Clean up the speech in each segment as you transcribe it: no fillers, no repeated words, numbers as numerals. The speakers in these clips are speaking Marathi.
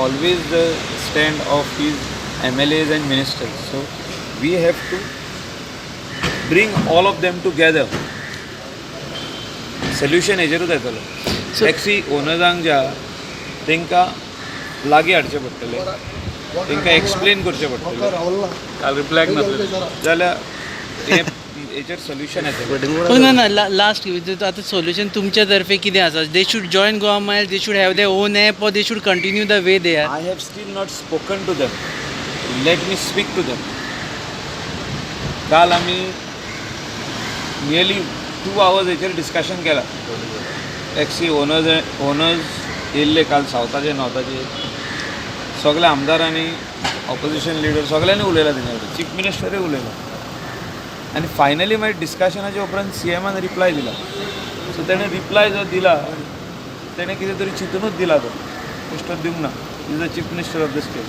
always the stand of his MLAs and ministers. So we have to bring all of them together. Solution हेजेरूच येतलो. टॅक्सी ओनर्सांक ज्या तांकां लागीं हाडचें पडटलें, तांकां एक्सप्लेन करचें पडटलें. काल रिप्लाय नासलें जाल्यार हेचेर सोल्युशन येतलें. ना लास्ट आतां सोल्युशन तुमच्या तर्फे कितें आसा? They should join Goa Miles, they should have their own app, or they should continue the way they are. I have still not spoken to them. Let me speak to them. काल आमी नियरली 2 hours हेचेर डिस्कशन केलां. टॅक्सी ओनर्स येयल्ले काल सावथाचे नॉर्थाचे सगळे आमदारांनी, ऑपोजिशन लिडर सगळ्यांनी उलयलां तेच्या चीफ मिनिस्टरूय उलयला. आनी फायनली मागीर डिस्कशनाच्या उपरांत CMान रिप्लाय दिला. सो तेणें रिप्लाय जो दिला तेणें कितें तरी चिंतूनूच दिला. तो मिस्टर दिवंक ना. Is the chief minister of the state.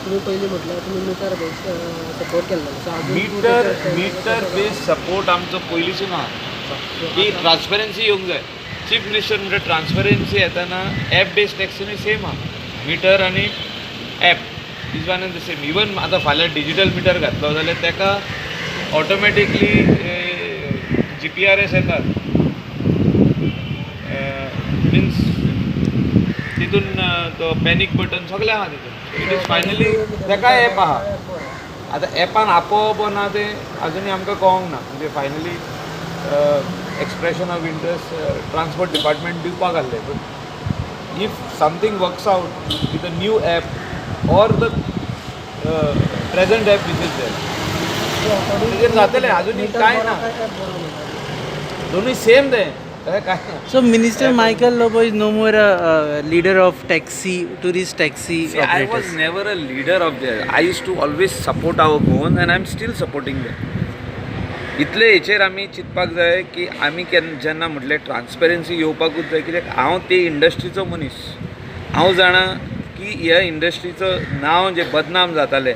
तुम्ही पहिले म्हटलं तुम्ही मीटर बेस सपोर्ट केला. मीटर बेस सपोर्ट आमचो पयलींसून आहा की ट्रान्सपरन्सी येवंक जाय. चीफ मिनिस्टर म्हणजे ट्रान्सपरन्सी येताना ॲप बेस्ड टॅक्सीनी सेम आहा. मिटर आनी app is one end the same. Even आतां फाल्यां डिजिटल मिटर घातलो जाल्यार ताका ऑटोमॅटिकली GPRS येतात. मिन्स तितून तो पॅनीक बटन सगळें आहा तितून. इट इज फायनली ताकाय ॲप आहा. आतां ॲपान आपोवप ना तें आजुनूय आमकां कळोंक ना. म्हणजे finally expression of interest transport department दिवपाक आहलें. But if something works out with a new app or the present app which is there तेजेर जातलें. आजुनूय कांय ना. दोनूय सेम तें काय ना. So Minister Michael Lobo is no more a leader of taxi, tourist taxi See, I was operators. never a leader of theirs. I used to always support our Goans and I'm still supporting them. इतले हेचेर आमी चिंतपाक जाय की आमी जेन्ना म्हटलें ट्रान्सपरन्सी येवपाकूच जाय. कित्याक हांव ते इंडस्ट्रीचो मनीस. हांव जाणा की ह्या इंडस्ट्रीचं नांव जें बदनाम जातालें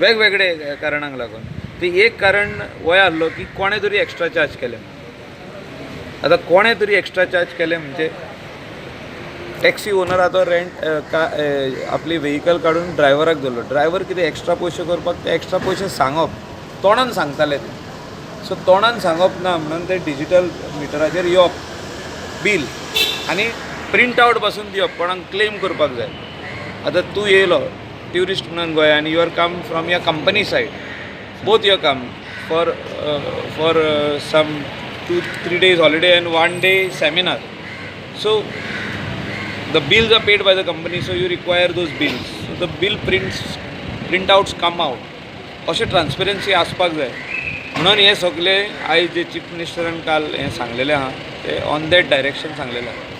वेगवेगळे कारणांक लागून. ते एक कारण वय आहलो की कोणें तरी एक्स्ट्रा चार्ज केलें. आतां कोणें तरी एक्स्ट्रा चार्ज केलें म्हणजे टॅक्सी ओनरा तो रेंट आपली व्हेकल काडून ड्रायव्हराक दिलो. ड्रायव्हर कितें एक्स्ट्रा पयशे करपाक ते एक्स्ट्रा पयशे सांगप. तोंडान सांगताले ते. सो तोंडान सांगप ना म्हणून ते डिजिटल मिटराचेर येवप बील आनी प्रिंट आवट पासून दिवप. कोणाक क्लेम करपाक जाय. आतां तूं येयलो ट्युरिस्ट म्हणून गोंया आनी you are come from your company side. Both you come for some 2-3 days holiday and 1 day seminar. So the bills are paid by the company, so you require those bills. So the bill printouts come out. अशें ट्रान्सपरन्सी आसपाक जाय. म्हणून हे सगळे आयज जे चीफ मिनिस्टरान काल हें सांगलेलें आहा ते ऑन दॅट डायरेक्शन सांगलेलें आहा.